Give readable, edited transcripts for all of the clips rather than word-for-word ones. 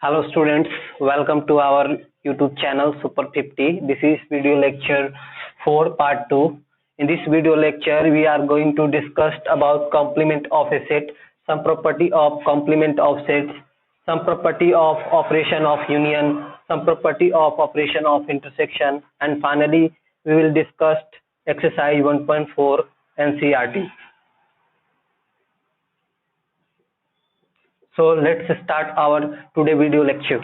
Hello students, welcome to our YouTube channel Super 50. This is video lecture 4 part 2. In this video lecture we are going to discuss about complement of a set, some property of complement of sets, some property of operation of union, some property of operation of intersection, and finally we will discuss exercise 1.4 NCERT. So let's start our today video lecture.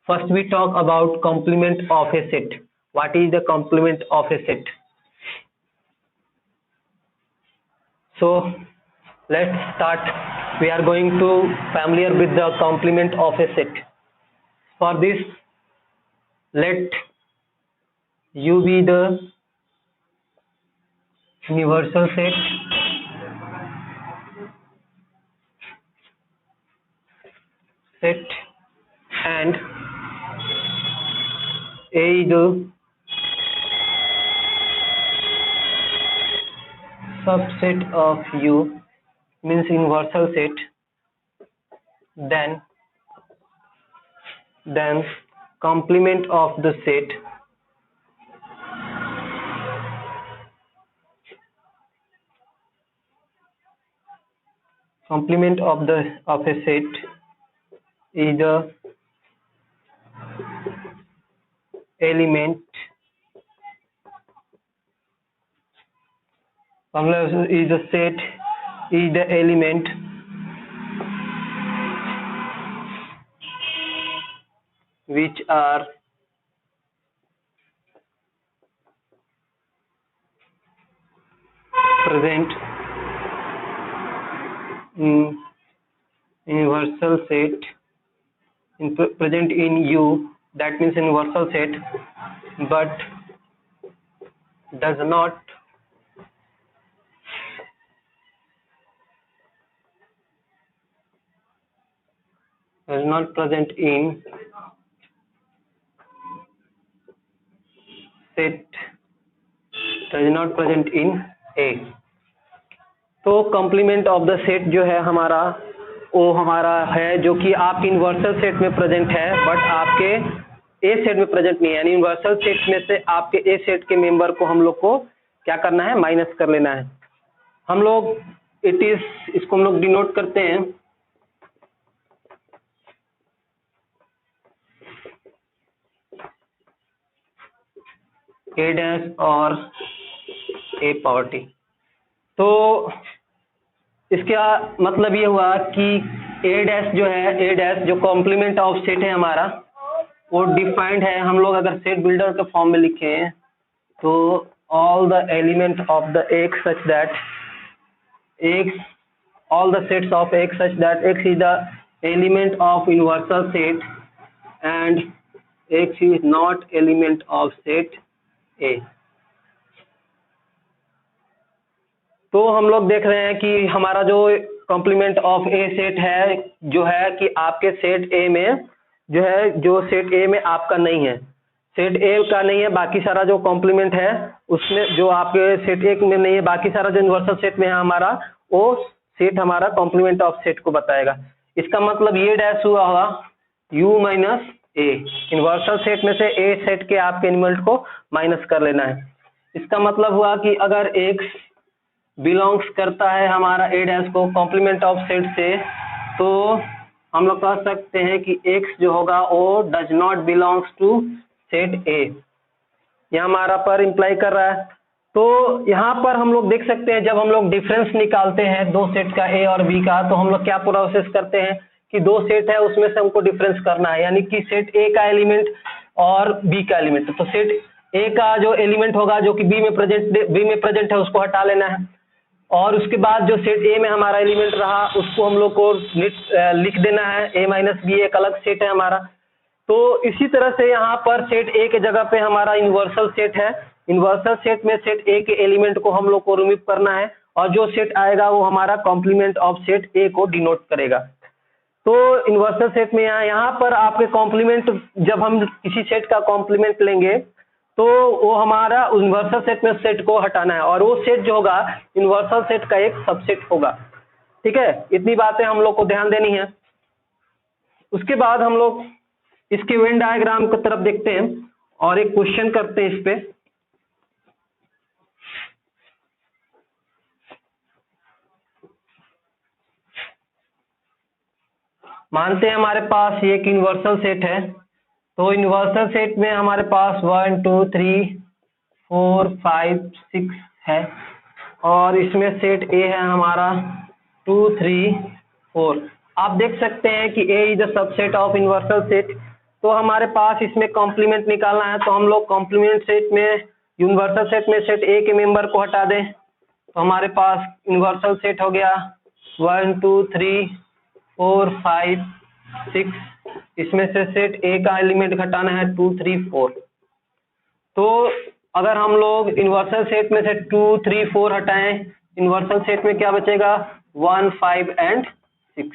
First we talk about complement of a set. What is the complement of a set? So let's start. We are going to familiar with the complement of a set. For this, let U be the universal set and A is the subset of U, means universal set. Then complement of the set of a set is the element which are present in universal set, present in U, that means universal set, but does not present in set, A. तो complement of the set जो है हमारा वो हमारा है जो कि आप यूनिवर्सल सेट में प्रेजेंट है बट आपके ए सेट में प्रेजेंट नहीं है, यानी यूनिवर्सल सेट में से आपके ए सेट के मेंबर को हम लोग को क्या करना है, माइनस कर लेना है. हम लोग इसको हम लोग डिनोट करते हैं ए डैश और ए पावर टी. तो इसका मतलब ये हुआ कि ए डैश जो कॉम्प्लीमेंट ऑफ सेट है हमारा वो डिफाइंड है. हम लोग अगर सेट बिल्डर के फॉर्म में लिखें तो all the element of the x such that all the sets of x such that x is the element of universal set and x is not element of set A. तो हम लोग देख रहे हैं कि हमारा जो कॉम्प्लीमेंट ऑफ ए सेट है जो है कि आपके सेट ए में जो है, जो सेट ए में आपका नहीं है, सेट ए का नहीं है, बाकी सारा जो कॉम्प्लीमेंट है उसमें जो आपके सेट ए में नहीं है, बाकी सारा जो यूनिवर्सल सेट में है हमारा वो सेट हमारा कॉम्प्लीमेंट ऑफ सेट को बताएगा. इसका मतलब ये डैश हुआ होगा u माइनस ए, यूनिवर्सल सेट में से ए सेट के आपके एलिमेंट को माइनस कर लेना है. इसका मतलब हुआ कि अगर x बिलोंग्स करता है हमारा ए डैश को कॉम्प्लीमेंट ऑफ सेट से, तो हम लोग कह सकते हैं कि x जो होगा वो does not belongs to set A. यह हमारा पर इंप्लाई कर रहा है. तो यहाँ पर हम लोग देख सकते हैं जब हम लोग डिफरेंस निकालते हैं दो सेट का ए और बी का, तो हम लोग क्या प्रोसेस करते हैं कि दो सेट है उसमें से हमको डिफरेंस करना है, यानी कि सेट ए का एलिमेंट और बी का एलिमेंट. तो सेट ए का जो एलिमेंट होगा जो कि बी में प्रेजेंट है उसको हटा लेना है, और उसके बाद जो सेट ए में हमारा एलिमेंट रहा उसको हम लोग को लिख देना है. ए माइनस बी एक अलग सेट है हमारा. तो इसी तरह से यहाँ पर सेट ए के जगह पे हमारा यूनिवर्सल सेट है. यूनिवर्सल सेट में सेट ए के एलिमेंट को हम लोग को रिमूव करना है और जो सेट आएगा वो हमारा कॉम्प्लीमेंट ऑफ सेट ए को डिनोट करेगा. तो यूनिवर्सल सेट में यहाँ पर आपके कॉम्प्लीमेंट, जब हम किसी सेट का कॉम्प्लीमेंट लेंगे तो वो हमारा यूनिवर्सल सेट में सेट को हटाना है और वो सेट जो होगा यूनिवर्सल सेट का एक सबसेट होगा. ठीक है, इतनी बातें हम लोग को ध्यान देनी है। उसके बाद हम लोग इसके वेन डायग्राम की तरफ देखते हैं और एक क्वेश्चन करते हैं इस पे। मानते हैं हमारे पास ये एक यूनिवर्सल सेट है, तो यूनिवर्सल सेट में हमारे पास 1 2 3 4 5 6 है, और इसमें सेट ए है हमारा 2 3 4। आप देख सकते हैं कि A is the subset of universal set. तो हमारे पास इसमें कॉम्प्लीमेंट निकालना है, तो हम लोग कॉम्प्लीमेंट सेट में यूनिवर्सल सेट में सेट ए के मेंबर को हटा दें, तो हमारे पास यूनिवर्सल सेट हो गया 1 2 3 4 5 6। इसमें से सेट ए का एलिमेंट घटाना है 2 3 4। तो अगर हम लोग यूनिवर्सल सेट में से 2 3 4 हटाएं, यूनिवर्सल सेट में क्या बचेगा 1 5 एंड 6,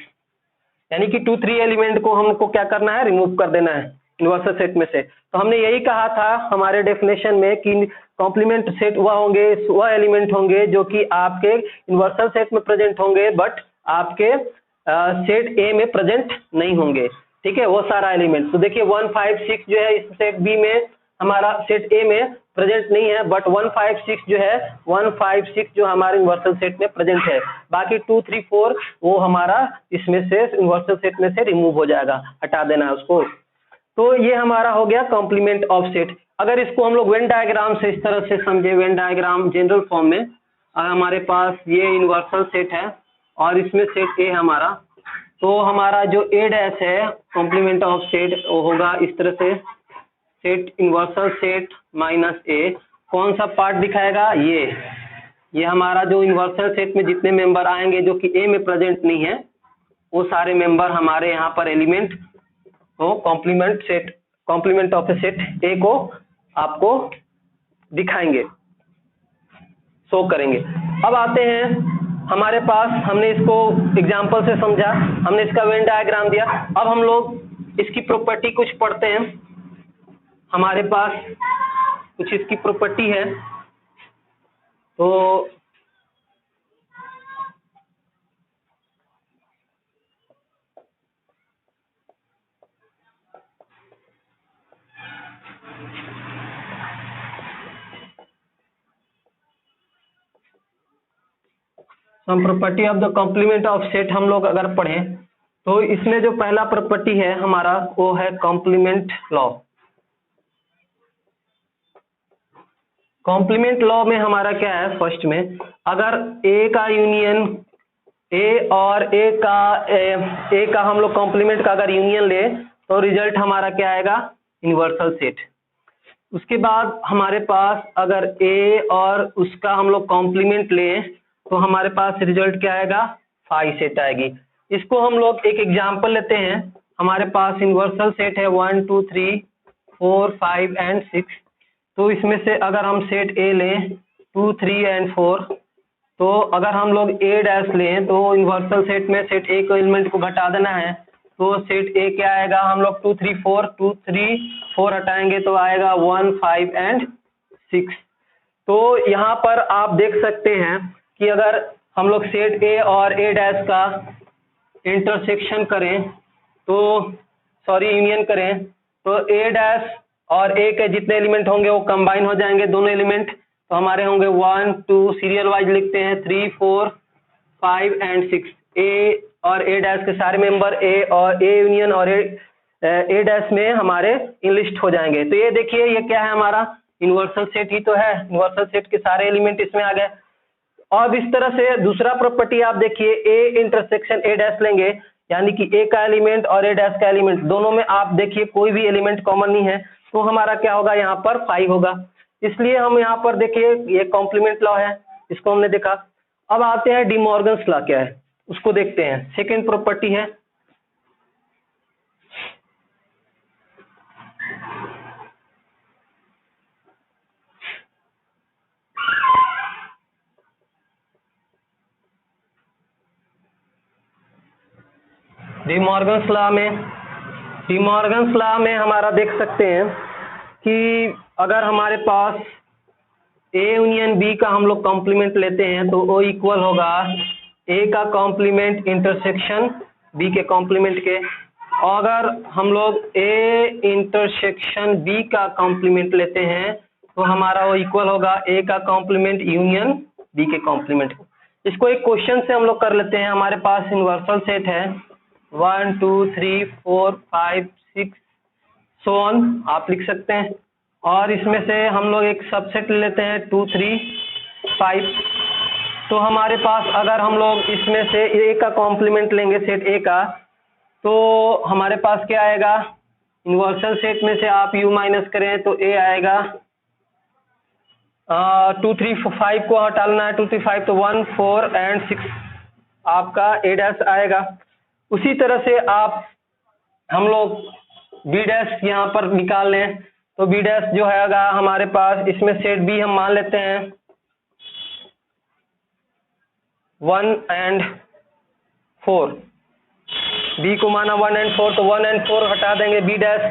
यानी कि 2 3 एलिमेंट को हमको क्या करना है, रिमूव कर देना है यूनिवर्सल सेट में से। तो हमने यही कहा था हमारे डेफिनेशन में कि कॉम्प्लीमेंट सेट वह एलिमेंट होंगे जो कि आपके यूनिवर्सल सेट में प्रेजेंट होंगे, बट आपके सेट ए में प्रेजेंट नहीं होंगे। ठीक है, वो सारा एलिमेंट। तो देखिए 1 5 6 जो है इस सेट बी में हमारा सेट ए में प्रेजेंट नहीं है, बट 1 5 6 जो है 1 5 6 जो हमारे यूनिवर्सल सेट में प्रेजेंट है। बाकी 2 3 4 वो हमारा इसमें से यूनिवर्सल सेट में से रिमूव हो जाएगा, हटा देना है उसको। तो ये हमारा हो गया कॉम्प्लीमेंट ऑफ सेट। अगर इसको हम लोग वेन डायग्राम से इस तरह से समझे, वेन डायग्राम जनरल फॉर्म में, अगर हमारे पास ये यूनिवर्सल सेट है और इसमें सेट ए हमारा, तो हमारा जो ए डैश है कॉम्प्लीमेंट ऑफ सेट वो होगा इस तरह से, सेट यूनिवर्सल सेट माइनस ए। कौन सा पार्ट दिखाएगा, ये हमारा जो यूनिवर्सल सेट में जितने मेंबर आएंगे जो कि ए में प्रेजेंट नहीं है, वो सारे मेंबर हमारे यहाँ पर एलिमेंट तो कॉम्प्लीमेंट ऑफ सेट ए को आपको दिखाएंगे, शो करेंगे। अब आते हैं हमारे पास, हमने इसको एग्जांपल से समझा, हमने इसका वेन डायग्राम दिया। अब हम लोग इसकी प्रॉपर्टी कुछ पढ़ते हैं। हमारे पास कुछ इसकी प्रॉपर्टी है, तो some property of the complement of set हम लोग अगर पढ़ें, तो इसमें जो पहला प्रॉपर्टी है हमारा वो है कॉम्प्लीमेंट लॉ। कॉम्प्लीमेंट लॉ में हमारा क्या है, फर्स्ट में अगर ए का यूनियन ए और ए का हम लोग कॉम्प्लीमेंट का अगर यूनियन ले तो रिजल्ट हमारा क्या आएगा, यूनिवर्सल सेट। उसके बाद हमारे पास अगर ए और उसका हम लोग कॉम्प्लीमेंट लें तो हमारे पास रिजल्ट क्या आएगा, फाई सेट आएगी। इसको हम लोग एक एग्जांपल लेते हैं। हमारे पास यूनिवर्सल सेट है 1 2 3 4 5 एंड 6। तो इसमें से अगर हम सेट ए लें 2 3 एंड 4, तो अगर हम लोग ए डैश लें तो यूनिवर्सल सेट में सेट ए को एलिमेंट को घटा देना है, तो सेट ए क्या आएगा, हम लोग 2 3 4 हटाएंगे तो आएगा 1 5 एंड 6। तो यहाँ पर आप देख सकते हैं कि अगर हम लोग सेट ए और ए डैश का इंटरसेक्शन करें, तो यूनियन करें, तो ए डैश और ए के जितने एलिमेंट होंगे वो कंबाइन हो जाएंगे दोनों एलिमेंट। तो हमारे होंगे 1 2 सीरियल वाइज लिखते हैं 3 4 5 एंड 6। ए और ए डैश के सारे मेंबर ए और ए यूनियन और ए डैश में हमारे इनलिस्ट हो जाएंगे। तो ये देखिए ये क्या है, हमारा यूनिवर्सल सेट ही तो है, यूनिवर्सल सेट के सारे एलिमेंट इसमें आ गए। और इस तरह से दूसरा प्रॉपर्टी आप देखिए, ए इंटरसेक्शन ए डैश लेंगे, यानी कि ए का एलिमेंट और ए डैश का एलिमेंट दोनों में आप देखिए कोई भी एलिमेंट कॉमन नहीं है, तो हमारा क्या होगा, यहाँ पर 5 होगा। इसलिए हम यहाँ पर देखिए ये कॉम्प्लीमेंट लॉ है, इसको हमने देखा। अब आते हैं डी मॉर्गन्स लॉ क्या है, उसको देखते हैं। सेकेंड प्रॉपर्टी है डी मॉर्गन्स लॉ में हमारा देख सकते हैं कि अगर हमारे पास ए यूनियन बी का हम लोग कॉम्प्लीमेंट लेते हैं तो ओ इक्वल होगा ए का कॉम्प्लीमेंट इंटरसेक्शन बी के कॉम्प्लीमेंट के, और अगर हम लोग ए इंटरसेक्शन बी का कॉम्प्लीमेंट लेते हैं तो हमारा वो इक्वल होगा ए का कॉम्प्लीमेंट यूनियन बी के कॉम्प्लीमेंट। इसको एक क्वेश्चन से हम लोग कर लेते हैं। हमारे पास यूनिवर्सल सेट है 1 2 3 4 5 6 सो ऑन, आप लिख सकते हैं, और इसमें से हम लोग एक सबसेट ले लेते हैं 2 3 5। तो हमारे पास अगर हम लोग इसमें से ए का कॉम्प्लीमेंट लेंगे सेट ए का, तो हमारे पास क्या आएगा, यूनिवर्सल सेट में से आप u माइनस करें तो ए आएगा 2 3 5 को हटाना है, 2 3 5 तो 1 4 एंड 6 आपका ए डैश आएगा। उसी तरह से आप हम लोग बी डैश यहाँ पर निकाल लें, तो बी डैश जो हैगा हमारे पास इसमें सेट बी हम मान लेते हैं 1 एंड 4, बी को माना 1 एंड 4, तो 1 एंड 4 हटा देंगे, बी डैश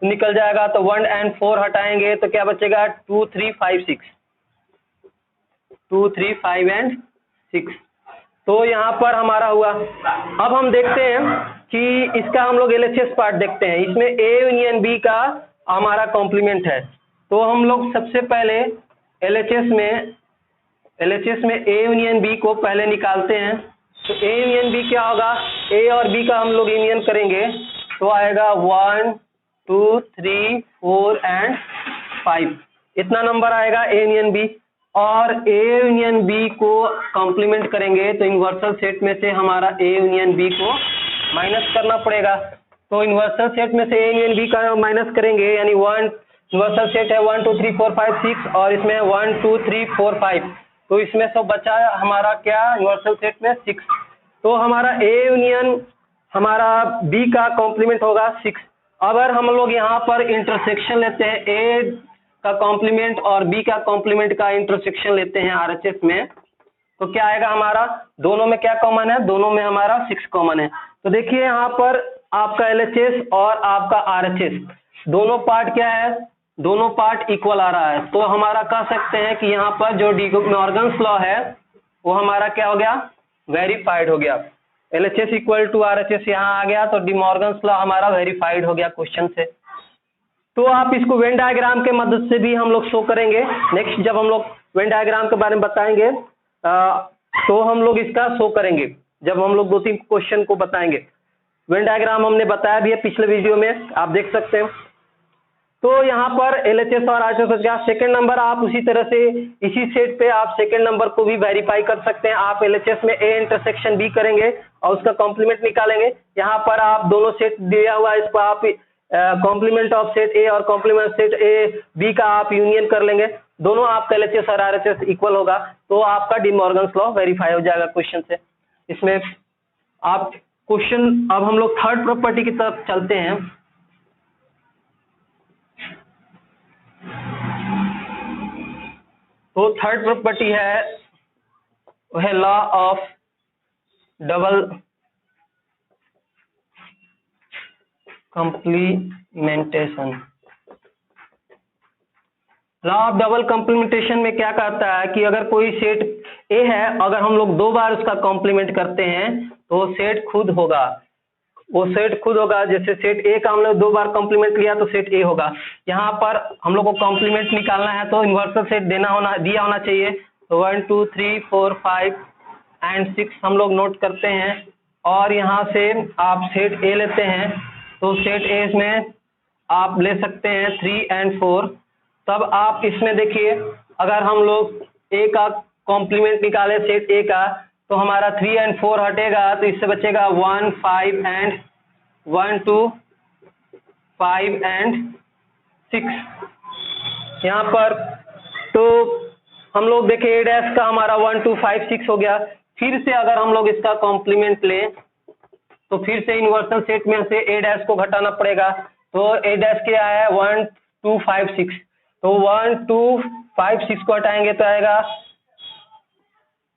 निकल जाएगा, तो 1 एंड 4 हटाएंगे तो क्या बचेगा 2 3 5 6, 2 3 5 एंड 6। तो यहाँ पर हमारा हुआ। अब हम देखते हैं कि इसका हम लोग एलएचएस पार्ट देखते हैं। इसमें ए यूनियन बी का हमारा कॉम्प्लीमेंट है, तो हम लोग सबसे पहले एलएचएस में ए यूनियन बी को पहले निकालते हैं। तो ए यूनियन बी क्या होगा, ए और बी का हम लोग यूनियन करेंगे तो आएगा 1 2 3 4 एंड 5, इतना नंबर आएगा ए यूनियन बी। और ए यूनियन बी को कॉम्प्लीमेंट करेंगे तो यूनिवर्सल सेट में से हमारा ए यूनियन बी को माइनस करना पड़ेगा। तो यूनिवर्सल सेट में से ए यूनियन बी का माइनस करेंगे, यानी 1 यूनिवर्सल सेट है 1 2 3 4 5 6 और इसमें 1 2 3 4 5, तो इसमें सब बचा हमारा क्या यूनिवर्सल सेट में 6। तो हमारा ए यूनियन हमारा बी का कॉम्प्लीमेंट होगा 6। अगर हम लोग यहाँ पर इंटरसेक्शन लेते हैं, ए का कॉम्प्लीमेंट और बी का कॉम्प्लीमेंट का इंटरसेक्शन लेते हैं आरएचएस में, तो क्या आएगा हमारा, दोनों में क्या कॉमन है, दोनों में हमारा 6 कॉमन है। तो देखिए यहाँ पर आपका एलएचएस और आपका आरएचएस दोनों पार्ट क्या है, दोनों पार्ट इक्वल आ रहा है। तो हमारा कह सकते हैं कि यहाँ पर जो डी मॉर्गन्स लॉ है वो हमारा क्या हो गया, वेरीफाइड हो गया। एलएचएस इक्वल टू आरएचएस यहाँ आ गया, तो डी मॉर्गन्स लॉ हमारा वेरीफाइड हो गया क्वेश्चन से। तो आप इसको वेन डायग्राम के मदद से भी हम लोग शो करेंगे। नेक्स्ट जब हम लोग वेन डायग्राम के बारे में बताएंगे तो हम लोग इसका शो करेंगे, जब हम लोग 2-3 क्वेश्चन को बताएंगे। वेन डायग्राम हमने बताया भी है पिछले वीडियो में, आप देख सकते हैं। तो यहाँ पर एलएचएस और आरएचएस का सेकंड नंबर आप उसी तरह से इसी सेट पे आप सेकंड नंबर को भी वेरीफाई कर सकते हैं। आप एलएचएस में ए इंटरसेक्शन बी करेंगे और उसका कॉम्प्लीमेंट निकालेंगे। यहाँ पर आप दोनों सेट दिया हुआ है, इसको आप कॉम्प्लीमेंट ऑफ सेट ए और कॉम्प्लीमेंट सेट ए बी का आप यूनियन कर लेंगे, दोनों आपका एलएचएस और आरएचएस इक्वल होगा, तो आपका डी मॉर्गन्स लॉ वेरीफाई हो जाएगा क्वेश्चन से। इसमें आप क्वेश्चन, अब हम लोग थर्ड प्रॉपर्टी की तरफ चलते हैं। तो थर्ड प्रॉपर्टी है वह law of double complementation. Law of double complementation में क्या कहता है कि अगर कोई सेट ए है, अगर हम लोग 2 बार उसका कॉम्प्लीमेंट करते हैं तो सेट खुद होगा, वो सेट खुद होगा। जैसे सेट ए का हम लोग 2 बार कॉम्प्लीमेंट लिया तो सेट ए होगा। यहाँ पर हम लोग को कॉम्प्लीमेंट निकालना है तो यूनिवर्सल सेट दिया होना चाहिए। तो 1 2 3 4 5 एंड 6 हम लोग नोट करते हैं, और यहाँ से आप सेट ए लेते हैं तो सेट ए में आप ले सकते हैं 3 एंड 4। तब आप इसमें देखिए, अगर हम लोग ए का कॉम्प्लीमेंट निकाले सेट ए का, तो हमारा 3 एंड 4 हटेगा, तो इससे बचेगा 1 5 एंड 1 2 5 एंड 6 यहाँ पर। तो हम लोग देखें ए डैश का हमारा 1 2 5 6 हो गया। फिर से अगर हम लोग इसका कॉम्प्लीमेंट लें तो फिर से यूनिवर्सल सेट में से ए डैश को घटाना पड़ेगा। तो ए डैश क्या है 1 2 5 6, तो 1 2 5 6 को हटाएंगे तो आएगा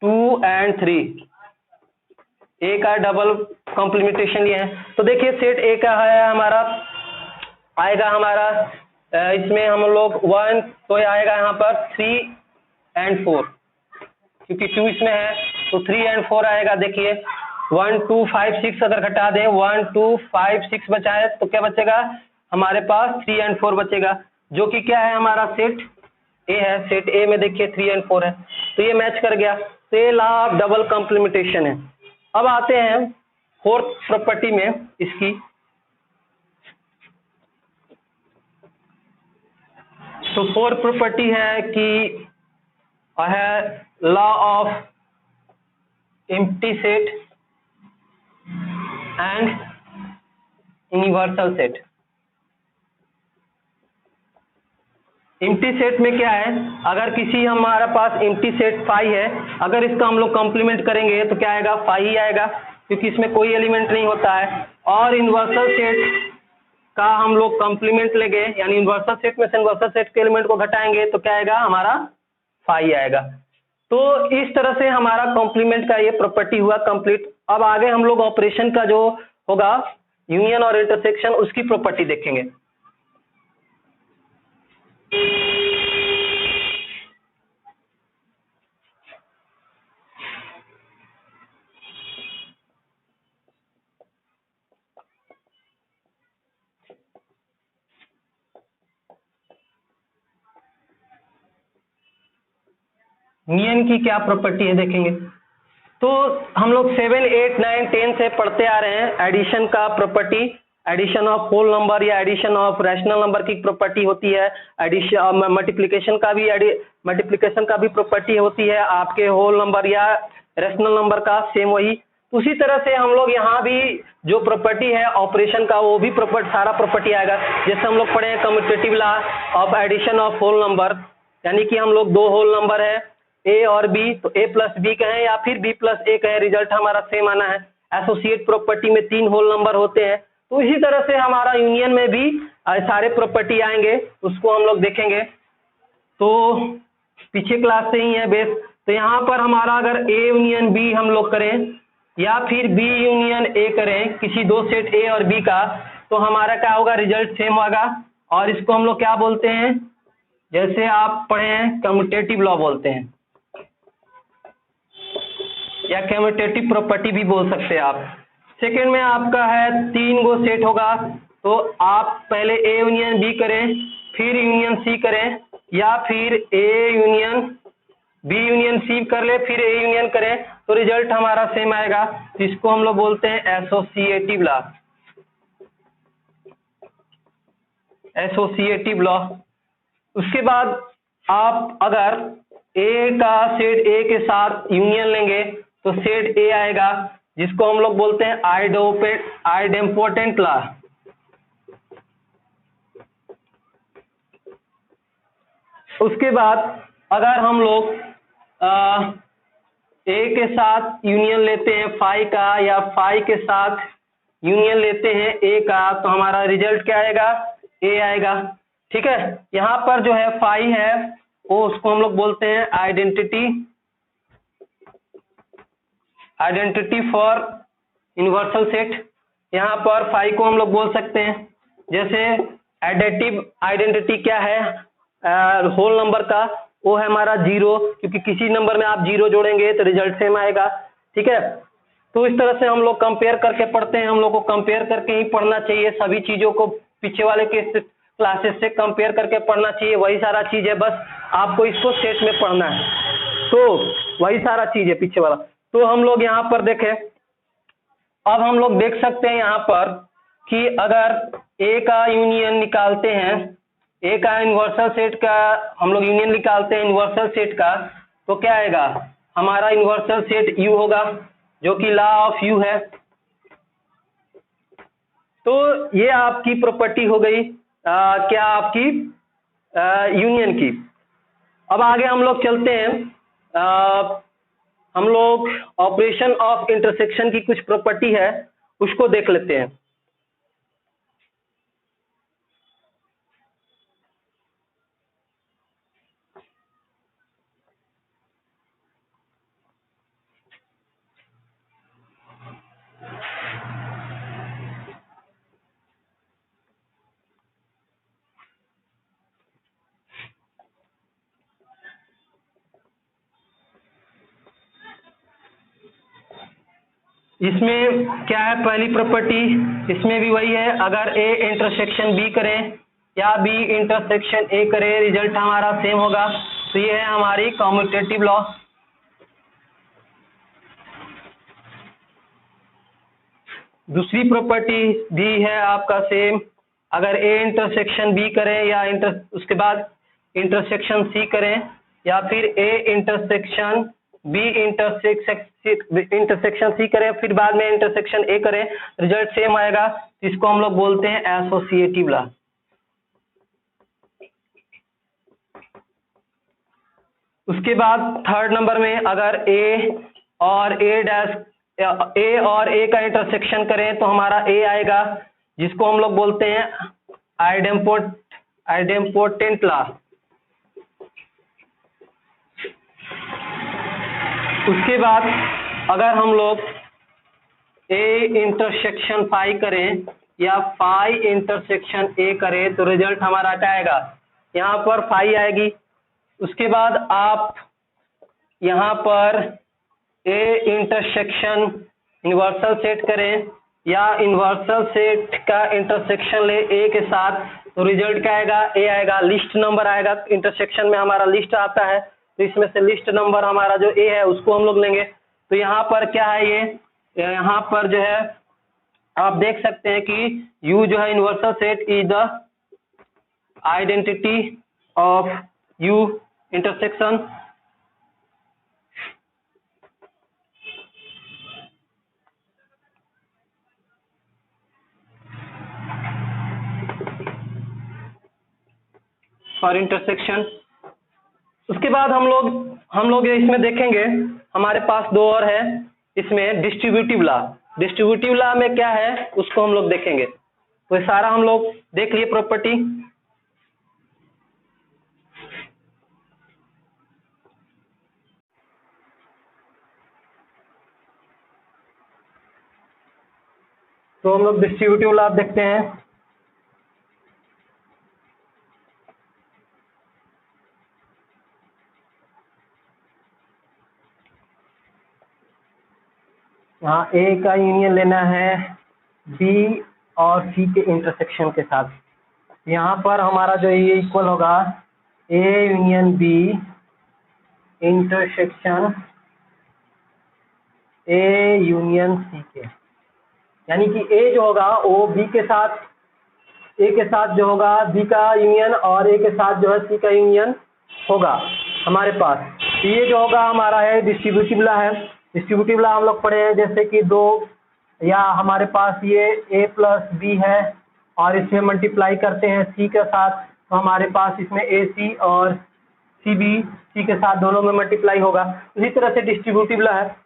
2 एंड 3। ए का डबल कॉम्प्लीमेंटेशन ये है। तो देखिए सेट ए का है हमारा आएगा हमारा इसमें हम लोग 1 तो आएगा यहाँ पर 3 एंड 4, क्योंकि 2 इसमें है तो 3 एंड 4 आएगा। देखिए 1 2 5 6 अगर घटा दें 1 2 5 6 बचा है तो क्या बचेगा हमारे पास 3 एंड 4 बचेगा, जो कि क्या है हमारा सेट ए है। सेट ए में देखिए 3 एंड 4 है तो ये मैच कर गया। तो ये लॉ ऑफ डबल कॉम्प्लीमेंटेशन है। अब आते हैं फोर्थ प्रॉपर्टी में इसकी। तो फोर्थ प्रॉपर्टी है कि है law of empty set and universal set. Empty set में क्या है, अगर किसी हमारा पास एम्प्टी सेट फाई है, अगर इसका हम लोग कॉम्प्लीमेंट करेंगे तो क्या आएगा, फाई ही आएगा, क्योंकि इसमें कोई एलिमेंट नहीं होता है। और यूनिवर्सल सेट का हम लोग कॉम्प्लीमेंट लेंगे, यानी यूनिवर्सल सेट में से यूनिवर्सल सेट के एलिमेंट को घटाएंगे तो क्या आएगा हमारा फाई आएगा। तो इस तरह से हमारा कॉम्प्लीमेंट का ये प्रॉपर्टी हुआ कंप्लीट। अब आगे हम लोग ऑपरेशन का जो होगा यूनियन और इंटरसेक्शन उसकी प्रॉपर्टी देखेंगे। यूनियन की क्या प्रॉपर्टी है देखेंगे। तो हम लोग 7 8 9 10 से पढ़ते आ रहे हैं एडिशन का property, addition of whole number या एडिशन ऑफ रैशनल नंबर की प्रॉपर्टी होती है। एडिशन मल्टीप्लिकेशन का भी प्रॉपर्टी होती है, आपके होल नंबर या रैशनल नंबर का सेम वही। उसी तरह से हम लोग यहाँ भी जो प्रॉपर्टी है ऑपरेशन का वो भी सारा प्रॉपर्टी आएगा। जैसे हम लोग पढ़े हैं commutative law of addition of whole number, यानी कि हम लोग दो होल नंबर है ए और बी, तो ए प्लस बी कहें या फिर बी प्लस ए कहें, रिजल्ट हमारा सेम आना है। एसोसिएट प्रॉपर्टी में 3 होल नंबर होते हैं, तो इसी तरह से हमारा यूनियन में भी सारे प्रॉपर्टी आएंगे, उसको हम लोग देखेंगे। तो पीछे क्लास से ही है बेस। तो यहाँ पर हमारा अगर ए यूनियन बी हम लोग करें या फिर बी यूनियन ए करें किसी दो सेट ए और बी का, तो हमारा क्या होगा, रिजल्ट सेम होगा। और इसको हम लोग क्या बोलते हैं, जैसे आप पढ़े हैं कम्यूटेटिव लॉ बोलते हैं, या कम्यूटेटिव प्रॉपर्टी भी बोल सकते हैं आप। सेकंड में आपका है 3 गो सेट होगा, तो आप पहले ए यूनियन बी करें फिर यूनियन सी करें, या फिर A union B union C कर ले फिर ए यूनियन करें, तो रिजल्ट हमारा सेम आएगा। इसको हम लोग बोलते हैं एसोसिएटिव लॉ। Associative law. उसके बाद आप अगर ए का सेट ए के साथ यूनियन लेंगे तो सेट ए आएगा, जिसको हम लोग बोलते हैं आइडेम्पोटेंट लॉ। उसके बाद अगर हम लोग ए के साथ यूनियन लेते हैं फाई का, या फाई के साथ यूनियन लेते हैं ए का, तो हमारा रिजल्ट क्या आएगा, ए आएगा। ठीक है, यहाँ पर जो है फाई है वो उसको हम लोग बोलते हैं आइडेंटिटी फॉर यूनिवर्सल सेट। यहाँ पर फाई को हम लोग बोल सकते हैं, जैसे एडिटिव आइडेंटिटी क्या है होल नंबर का, वो है हमारा 0, क्योंकि किसी नंबर में आप 0 जोड़ेंगे तो रिजल्ट सेम आएगा। ठीक है, तो इस तरह से हम लोग कंपेयर करके पढ़ते हैं। हम लोग को कंपेयर करके ही पढ़ना चाहिए, सभी चीजों को पीछे वाले के क्लासेस से कंपेयर करके पढ़ना चाहिए, वही सारा चीज है, बस आपको इसको सेट में पढ़ना है, तो वही सारा चीज है पीछे वाला। तो हम लोग यहाँ पर देखें, अब हम लोग देख सकते हैं यहाँ पर कि अगर ए का यूनियन निकालते हैं, ए का यूनिवर्सल सेट का हम लोग यूनियन निकालते हैं यूनिवर्सल सेट का, तो क्या आएगा, हमारा यूनिवर्सल सेट यू होगा, जो कि लॉ ऑफ यू है। तो ये आपकी प्रॉपर्टी हो गई क्या आपकी यूनियन की। अब आगे हम लोग चलते हैं, हम लोग ऑपरेशन ऑफ इंटरसेक्शन की कुछ प्रॉपर्टी है उसको देख लेते हैं। इसमें क्या है, पहली प्रॉपर्टी इसमें भी वही है, अगर ए इंटरसेक्शन बी करें या बी इंटरसेक्शन ए करे रिजल्ट हमारा सेम होगा। तो ये है हमारी कम्यूटेटिव लॉ। दूसरी प्रॉपर्टी भी है आपका सेम, अगर ए इंटरसेक्शन बी करें या उसके बाद इंटरसेक्शन सी करें या फिर A intersection B intersection C करें फिर बाद में इंटरसेक्शन ए करें, रिजल्ट सेम आएगा। इसको हम लोग बोलते हैं एसोसिएटिव लॉ। उसके बाद थर्ड नंबर में अगर ए और ए का इंटरसेक्शन करें तो हमारा ए आएगा, जिसको हम लोग बोलते हैं आइडेम्पोटेंट लॉ। उसके बाद अगर हम लोग ए इंटरसेक्शन फाई करें या फाई इंटरसेक्शन ए करें तो रिजल्ट हमारा क्या आएगा, यहाँ पर फाई आएगी। उसके बाद आप यहाँ पर ए इंटरसेक्शन यूनिवर्सल सेट करें या यूनिवर्सल सेट का इंटरसेक्शन ले ए के साथ तो रिजल्ट क्या आएगा, ए आएगा। लिस्ट नंबर आएगा, इंटरसेक्शन में हमारा लिस्ट आता है तो इसमें से लिस्ट नंबर हमारा जो ए है उसको हम लोग लेंगे। तो यहाँ पर क्या है, ये यहाँ पर जो है आप देख सकते हैं कि यू जो है universal set is the identity of you intersection. और इंटरसेक्शन उसके बाद हम लोग इसमें देखेंगे, हमारे पास दो और है इसमें डिस्ट्रीब्यूटिव लॉ। डिस्ट्रीब्यूटिव लॉ में क्या है उसको हम लोग देखेंगे। तो ये सारा हम लोग देख लिए प्रॉपर्टी। तो हम लोग डिस्ट्रीब्यूटिव लॉ देखते हैं। यहाँ ए का यूनियन लेना है बी और सी के इंटरसेक्शन के साथ। यहाँ पर हमारा जो ये इक्वल होगा A union B intersection A union C के, यानी कि ए जो होगा वो बी के साथ, ए के साथ जो होगा बी का यूनियन और ए के साथ जो है सी का यूनियन होगा हमारे पास। तो ये जो होगा हमारा है डिस्ट्रीब्यूटिव लॉ है। डिस्ट्रीब्यूटिव लॉ हम लोग पढ़े हैं, जैसे कि दो या हमारे पास ये a प्लस बी है और इसमें मल्टीप्लाई करते हैं सी के साथ तो हमारे पास इसमें ए सी और सी बी सी के साथ दोनों में मल्टीप्लाई होगा। इसी तरह से डिस्ट्रीब्यूटिव लॉ है।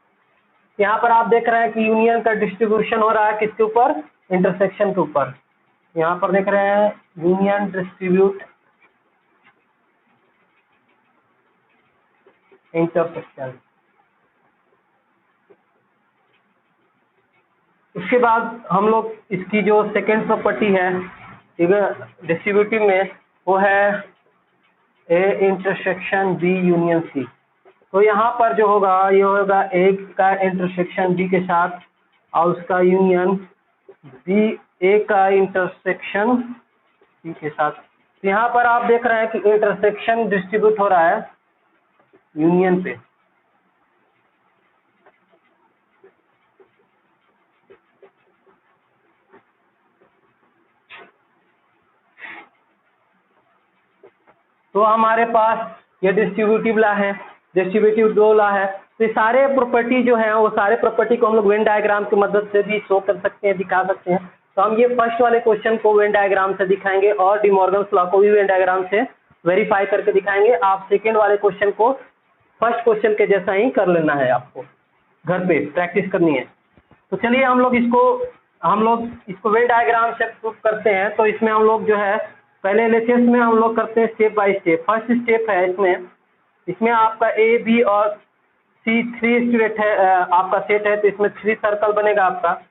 यहाँ पर आप देख रहे हैं कि यूनियन का डिस्ट्रीब्यूशन हो रहा है किसके ऊपर, इंटरसेक्शन के ऊपर। यहाँ पर देख रहे हैं यूनियन डिस्ट्रीब्यूट इंटरसेक्शन। उसके बाद हम लोग इसकी जो सेकेंड प्रॉपर्टी है ठीक है डिस्ट्रीब्यूटिव में, वो है A intersection B union C. तो यहाँ पर जो होगा ये होगा ए का इंटरसेक्शन बी के साथ और उसका यूनियन बी ए का इंटरसेक्शन सी के साथ। तो यहाँ पर आप देख रहे हैं कि इंटरसेक्शन डिस्ट्रीब्यूट हो रहा है यूनियन पे। तो हमारे पास ये डिस्ट्रीब्यूटिव लॉ है, डिस्ट्रीब्यूटिव दो लॉ है। तो ये सारे प्रॉपर्टी जो है वो सारे प्रॉपर्टी को हम लोग वेन डायग्राम की मदद से भी शो कर सकते हैं, दिखा सकते हैं। तो हम ये फर्स्ट वाले क्वेश्चन को वेन डायग्राम से दिखाएंगे और डिमॉर्गन्स लॉ को भी वेन डायग्राम से वेरीफाई करके दिखाएंगे। आप सेकेंड वाले क्वेश्चन को फर्स्ट क्वेश्चन के जैसा ही कर लेना है, आपको घर पे प्रैक्टिस करनी है। तो चलिए हम लोग इसको वेन डायग्राम से प्रूफ करते हैं। तो इसमें हम लोग जो है पहले एलएचएस में हम लोग करते हैं step by step. First step है इसमें आपका ए बी और सी थ्री स्टूडेंट है, आपका सेट है। तो इसमें थ्री सर्कल बनेगा आपका,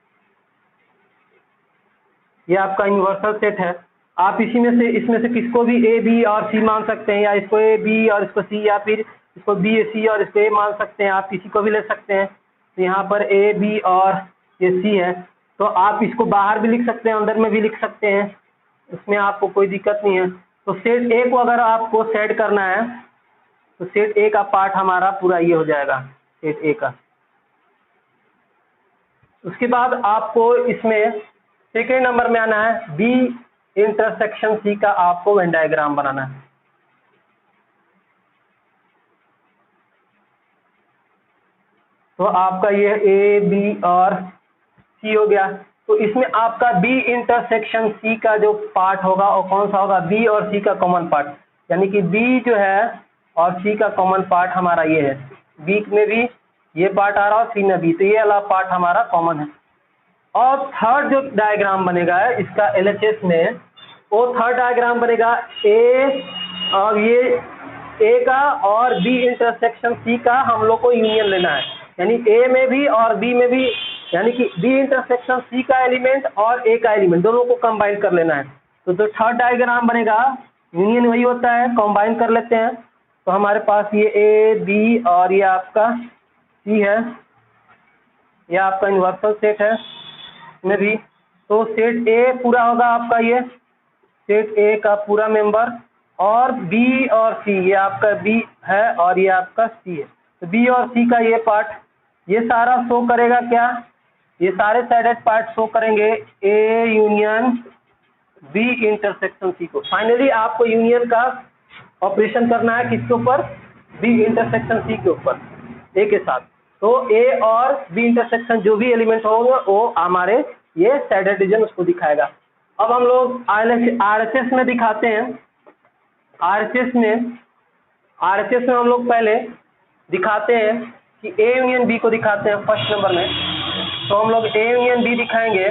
ये आपका यूनिवर्सल सेट है। आप इसमें से किसको भी ए बी और सी मान सकते हैं, या इसको ए बी और इसको सी, या फिर इसको बी सी और इसको ए मान सकते हैं। आप किसी को भी ले सकते हैं। तो यहाँ पर ए बी और ये सी है, तो आप इसको बाहर भी लिख सकते हैं, अंदर में भी लिख सकते हैं, इसमें आपको कोई दिक्कत नहीं है। तो सेट ए को अगर आपको सेट करना है तो सेट ए का पार्ट हमारा पूरा ये हो जाएगा सेट ए का। उसके बाद आपको इसमें सेकेंड नंबर में आना है, बी इंटरसेक्शन सी का आपको वेन डायग्राम बनाना है। तो आपका ये ए बी और सी हो गया। तो इसमें आपका बी इंटरसेक्शन सी का जो पार्ट होगा वो कौन सा होगा, बी और सी का कॉमन पार्ट, यानी कि बी जो है और सी का कॉमन पार्ट हमारा ये है, बी में भी ये पार्ट आ रहा है और सी में भी, तो ये वाला पार्ट हमारा कॉमन है। और थर्ड जो डायग्राम बनेगा इसका LHS में, वो थर्ड डायग्राम बनेगा ए और ये ए का और बी इंटरसेक्शन सी का हम लोग को यूनियन लेना है, यानी ए में भी और बी में भी, यानी कि बी इंटरसेक्शन सी का एलिमेंट और ए का एलिमेंट दोनों को कंबाइन कर लेना है। तो जो थर्ड डायग्राम बनेगा यूनियन वही होता है, कंबाइन कर लेते हैं। तो हमारे पास ये ए बी और ये आपका सी है, ये आपका यूनिवर्सल सेट है में भी। तो सेट ए पूरा होगा आपका, ये सेट ए का पूरा मेंबर, और बी और सी, ये आपका बी है और ये आपका सी है। तो बी और सी का ये पार्ट, ये सारा शो करेगा क्या, ये सारे साइडेड पार्ट शो करेंगे A union B intersection C को। फाइनली आपको यूनियन का ऑपरेशन करना है किसके ऊपर, बी इंटरसेक्शन सी के ऊपर ए के साथ। तो ए और बी इंटरसेक्शन जो भी एलिमेंट होगा वो हमारे ये साइडेड रीजन उसको दिखाएगा। अब हम लोग RHS में दिखाते हैं। RHS में हम लोग पहले दिखाते हैं कि ए यूनियन बी को दिखाते हैं फर्स्ट नंबर में। तो हम लोग ए यूनियन बी दिखाएंगे,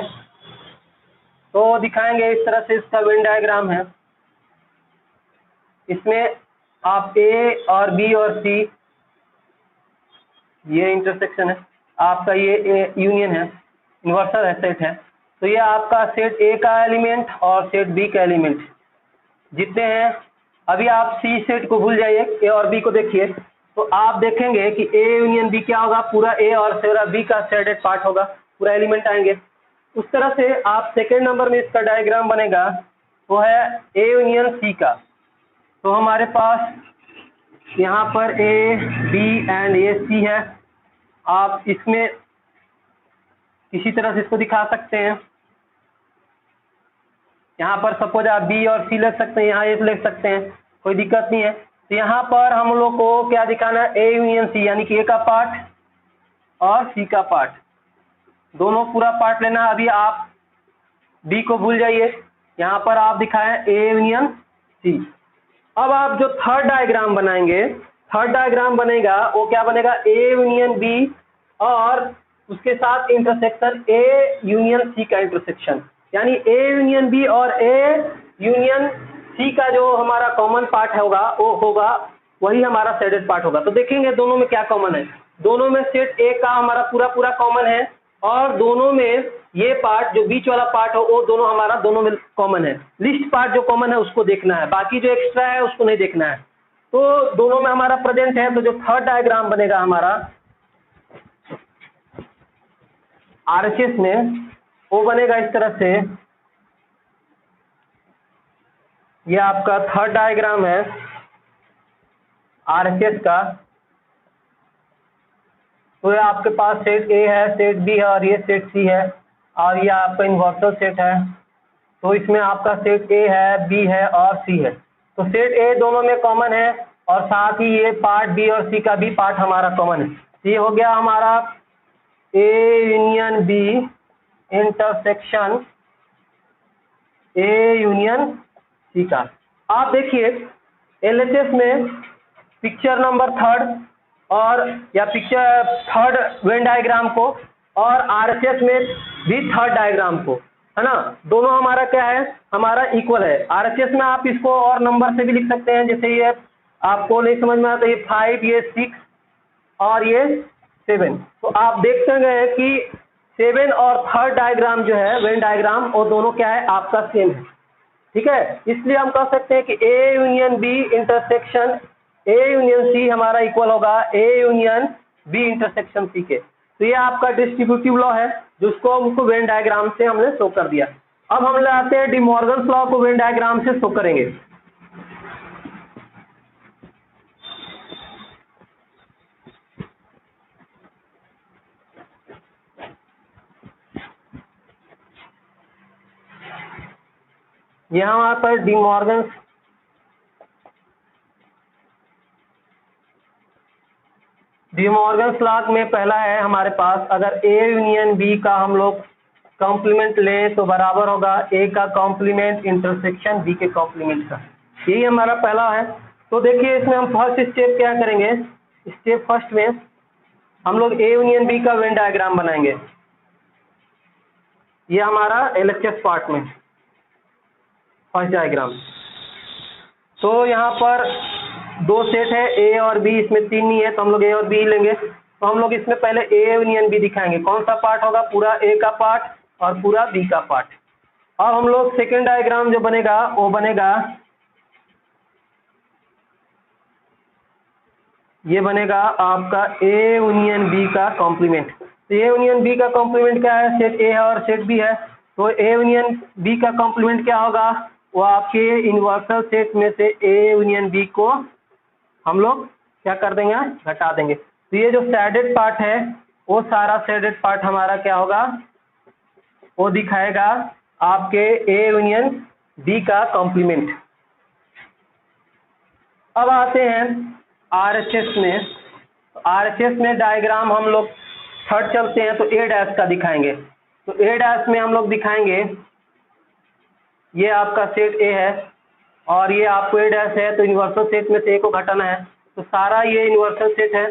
तो दिखाएंगे इस तरह से, इसका वेन डायग्राम है। इसमें आप ए और बी और सी, ये इंटरसेक्शन है आपका, ये यूनियन है, इन्वर्सल है, सेट है। तो ये आपका सेट ए का एलिमेंट और सेट बी का एलिमेंट जितने हैं। अभी आप सी सेट को भूल जाइए, ए और बी को देखिए, तो आप देखेंगे कि ए यूनियन बी क्या होगा, पूरा ए और पूरा बी का शेडेड पार्ट होगा, पूरा एलिमेंट आएंगे। उस तरह से आप सेकेंड नंबर में इसका डायग्राम बनेगा, वो है ए यूनियन सी का। तो हमारे पास यहाँ पर ए बी एंड ए सी है। आप इसमें किसी तरह से इसको दिखा सकते हैं। यहाँ पर सपोज आप बी और सी लिख सकते हैं, यहाँ ए लिख सकते हैं, कोई दिक्कत नहीं है। तो यहाँ पर हम लोग को क्या दिखाना है, ए यूनियन सी, यानी कि ए का पार्ट और सी का पार्ट, दोनों पूरा पार्ट लेना। अभी आप बी को भूल जाइए, यहाँ पर आप दिखाएं ए यूनियन सी। अब आप जो थर्ड डायग्राम बनाएंगे, थर्ड डायग्राम बनेगा वो क्या बनेगा, ए यूनियन बी और उसके साथ इंटरसेक्शन ए यूनियन सी का इंटरसेक्शन, यानी ए यूनियन बी और ए यूनियन सी का जो हमारा कॉमन पार्ट होगा वो होगा वही हमारा शेडेड पार्ट होगा। तो देखेंगे दोनों में क्या कॉमन है, दोनों में सेट ए का हमारा पूरा कॉमन है, और दोनों में ये पार्ट जो बीच वाला पार्ट हो वो दोनों हमारा दोनों में कॉमन है। लिस्ट पार्ट जो कॉमन है उसको देखना है, बाकी जो एक्स्ट्रा है उसको नहीं देखना है। तो दोनों में हमारा प्रेजेंट है। तो जो थर्ड डायग्राम बनेगा हमारा RHS में, वो बनेगा इस तरह से। ये आपका थर्ड डायग्राम है RHS का। तो ये आपके पास सेट ए है, सेट बी है और ये सेट सी है, और ये आपका इन्वर्सल सेट है। तो इसमें आपका सेट ए है, बी है और सी है। तो सेट ए दोनों में कॉमन है, और साथ ही ये पार्ट बी और सी का भी पार्ट हमारा कॉमन है। ये हो गया हमारा A union B intersection A union C का। आप देखिए LHS में पिक्चर नंबर थर्ड और या पिक्चर थर्ड वेन डायग्राम को, और RHS में भी थर्ड डायग्राम को, है ना, दोनों हमारा क्या है, हमारा इक्वल है। RHS में आप इसको और नंबर से भी लिख सकते हैं, जैसे ये आपको नहीं समझ में आता, ये 5, ये 6 और ये 7। तो आप देखते गए कि 7 और थर्ड डायग्राम जो है वेन डायग्राम, वो दोनों क्या है, आपका सेम है। ठीक है, इसलिए हम कह सकते हैं कि A union B intersection A union C हमारा इक्वल होगा A union B intersection C के। तो ये आपका डिस्ट्रीब्यूटिव लॉ है, जिसको हमको वेन डायग्राम से हमने शो कर दिया। अब हम लाते हैं डिमॉर्गन्स लॉ को वेन डायग्राम से शो करेंगे। यहाँ पर डिमॉर्गन्स लॉ में पहला है हमारे पास, अगर ए यूनियन बी का हम लोग कॉम्प्लीमेंट लें तो बराबर होगा ए का कॉम्प्लीमेंट इंटरसेक्शन बी के कॉम्प्लीमेंट का। यही हमारा पहला है। तो देखिए इसमें हम फर्स्ट स्टेप क्या करेंगे, स्टेप फर्स्ट में हम लोग ए यूनियन बी का वेन डायग्राम बनाएंगे। ये हमारा एलएचएस पार्ट में फर्स्ट डायग्राम। तो यहाँ पर दो सेट है ए और बी, इसमें तीन नहीं है तो हम लोग ए और बी लेंगे। तो हम लोग इसमें पहले ए यूनियन बी दिखाएंगे। कौन सा पार्ट होगा, पूरा ए का पार्ट और पूरा बी का पार्ट। अब हम लोग सेकेंड डायग्राम जो बनेगा वो बनेगा, ये बनेगा आपका ए यूनियन बी का कॉम्प्लीमेंट। तो ए यूनियन बी का कॉम्प्लीमेंट क्या है, सेट ए है और सेट बी है। तो ए यूनियन बी का कॉम्प्लीमेंट क्या होगा, वो आपके यूनिवर्सल सेट में से ए यूनियन बी को हम लोग क्या कर देंगे, घटा देंगे। तो ये जो शेडेड पार्ट है वो सारा शेडेड पार्ट हमारा क्या होगा, वो दिखाएगा आपके ए यूनियन बी का कॉम्प्लीमेंट। अब आते हैं आरएचएस में। आरएचएस में डायग्राम हम लोग थर्ड चलते हैं तो ए डैश का दिखाएंगे। तो ए डैश में हम लोग दिखाएंगे, ये आपका सेट ए है और ये आपको ए डैश है, तो यूनिवर्सल सेट में से ए को घटाना है। तो सारा ये यूनिवर्सल सेट है,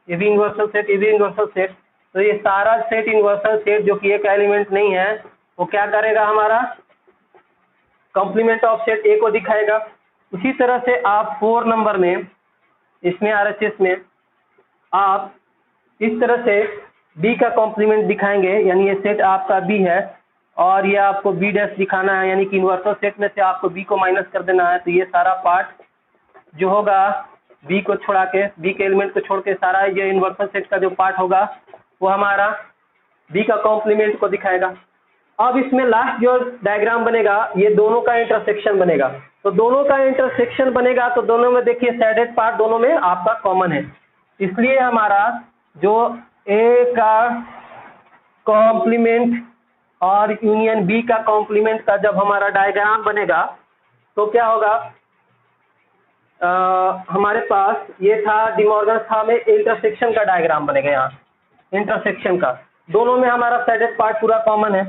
ये भी यूनिवर्सल सेट, ये भी यूनिवर्सल सेट। तो ये सारा सेट यूनिवर्सल सेट जो कि एक एलिमेंट नहीं है, वो क्या करेगा, हमारा कॉम्प्लीमेंट ऑफ सेट ए को दिखाएगा। उसी तरह से आप 4 नंबर में इसमें आरएचएस में आप इस तरह से बी का कॉम्प्लीमेंट दिखाएंगे, यानी ये सेट आपका बी है और ये आपको बी डैश दिखाना है, यानी कि यूनिवर्सल सेट में से आपको बी को माइनस कर देना है। तो ये सारा पार्ट जो होगा बी को छोड़ा के, बी के एलिमेंट को छोड़ के, सारा ये यूनिवर्सल सेट का जो पार्ट होगा वो हमारा बी का कॉम्प्लीमेंट को दिखाएगा। अब इसमें लास्ट जो डायग्राम बनेगा ये दोनों का इंटरसेक्शन बनेगा। तो दोनों का इंटरसेक्शन बनेगा तो दोनों में देखिए शेडेड पार्ट दोनों में आपका कॉमन है, इसलिए हमारा जो ए का कॉम्प्लीमेंट और यूनियन बी का कॉम्प्लीमेंट का जब हमारा डायग्राम बनेगा तो क्या होगा, हमारे पास ये था डिमॉर्गन्स लॉ में इंटरसेक्शन का डायग्राम बनेगा। यहाँ इंटरसेक्शन का दोनों में हमारा शेडेड पार्ट पूरा कॉमन है।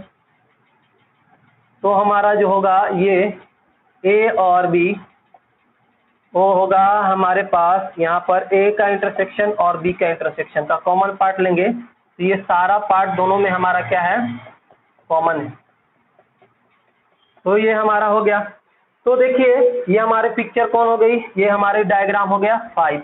तो हमारा जो होगा ये ए और बी, वो होगा हमारे पास यहाँ पर ए का इंटरसेक्शन और बी का इंटरसेक्शन का कॉमन पार्ट लेंगे। तो ये सारा पार्ट दोनों में हमारा क्या है, कॉमन है। तो ये हमारा हो गया। तो देखिए ये हमारे पिक्चर कौन हो गई, ये हमारे डायग्राम हो गया 5।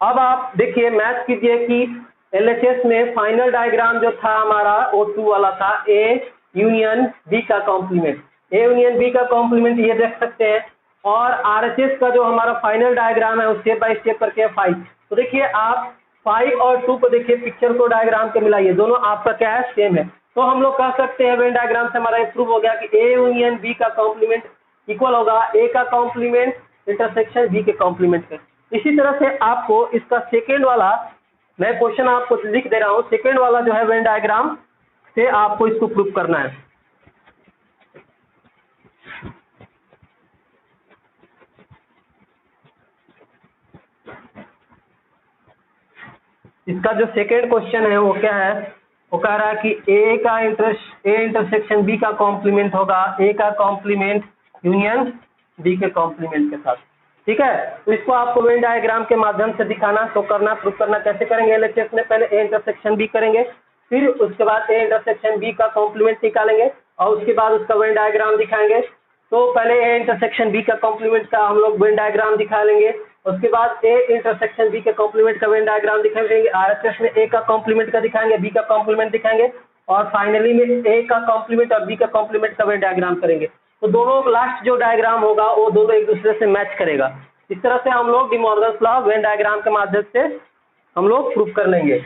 अब आप देखिए मैच कीजिए कि एलएचएस में फाइनल डायग्राम जो था हमारा वो 2 वाला था, ए यूनियन बी का कॉम्प्लीमेंट। ए यूनियन बी का कॉम्प्लीमेंट ये देख सकते हैं, और आरएचएस का जो हमारा फाइनल डायग्राम है वो स्टेप बाय स्टेप करके 5। तो देखिए आप 5 और 2 को देखिए, पिक्चर को डायग्राम के मिलाइए, दोनों आपका क्या है, सेम है। तो हम लोग कह सकते हैं वेन डायग्राम से हमारा प्रूव हो गया कि ए यूनियन बी का कॉम्प्लीमेंट इक्वल होगा ए का कॉम्प्लीमेंट इंटरसेक्शन बी के कॉम्प्लीमेंट के। इसी तरह से आपको इसका सेकेंड वाला, मैं क्वेश्चन आपको लिख दे रहा हूँ, सेकेंड वाला जो है वेन डायग्राम से आपको इसको प्रूव करना है। इसका जो सेकेंड क्वेश्चन है वो क्या है, वो कह रहा है कि ए इंटरसेक्शन बी का कॉम्प्लीमेंट होगा ए का कॉम्प्लीमेंट यूनियन बी के कॉम्प्लीमेंट के साथ। ठीक है, तो इसको आपको वेन डायग्राम के माध्यम से दिखाना, शो करना, प्रूफ करना। कैसे करेंगे, एलएचएस में पहले ए इंटरसेक्शन बी करेंगे, फिर उसके बाद ए इंटरसेक्शन बी का कॉम्प्लीमेंट निकालेंगे और उसके बाद उसका वेन डायग्राम दिखाएंगे। तो पहले ए इंटरसेक्शन बी का कॉम्प्लीमेंट का हम लोग वेन डायग्राम दिखा लेंगे, उसके बाद ए इंटरसेक्शन बी के कॉम्प्लीमेंट का वेन डायग्राम दिखाएंगे। आरएचएस में ए का कॉम्प्लीमेंट का दिखाएंगे, बी का कॉम्प्लीमेंट दिखाएंगे, और फाइनली में ए का कॉम्प्लीमेंट और बी का कॉम्प्लीमेंट का वेन डायग्राम करेंगे। तो दोनों लास्ट जो डायग्राम होगा वो दोनों एक दूसरे से मैच करेगा। इस तरह से हम लोग डिमॉर्गन्स लॉ वेन डायग्राम के माध्यम से हम लोग प्रूफ कर लेंगे।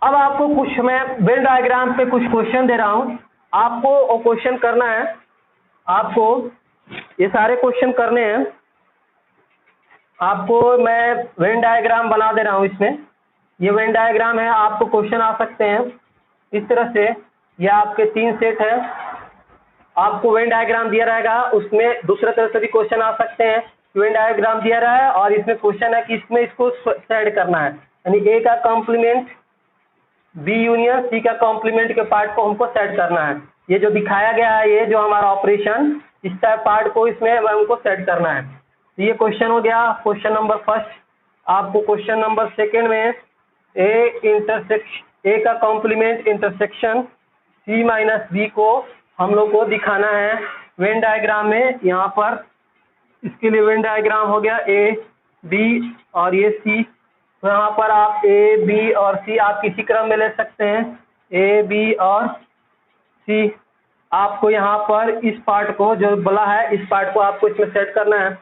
अब आपको कुछ मैं वेन डायग्राम पे कुछ क्वेश्चन दे रहा हूँ, आपको वो क्वेश्चन करना है, आपको ये सारे क्वेश्चन करने हैं। आपको मैं वेन डायग्राम बना दे रहा हूँ इसमें, ये वेन डायग्राम है, आपको क्वेश्चन आ सकते हैं इस तरह से। ये आपके 3 सेट है, आपको वेन डायग्राम दिया रहेगा, उसमें दूसरे तरह से भी क्वेश्चन आ सकते हैं। वेन डायग्राम दिया रहा है और इसमें क्वेश्चन है कि इसमें इसको सेट करना है, यानी ए का कॉम्प्लीमेंट बी यूनियन सी का कॉम्प्लीमेंट के पार्ट को हमको सेट करना है। ये जो दिखाया गया है, ये जो हमारा ऑपरेशन, इस टाइप पार्ट को इसमें हमको सेट करना है। तो ये क्वेश्चन हो गया क्वेश्चन नंबर फर्स्ट। आपको क्वेश्चन नंबर सेकंड में ए का complement intersection C minus B को हम लोग को दिखाना है वेन डायग्राम में। यहाँ पर इसके लिए वेन डायग्राम हो गया ए बी और ये सी। तो यहाँ पर आप ए बी और सी आप किसी क्रम में ले सकते हैं, ए बी और सी। आपको यहाँ पर इस पार्ट को जो बोला है, इस पार्ट को आपको इसमें सेट करना है।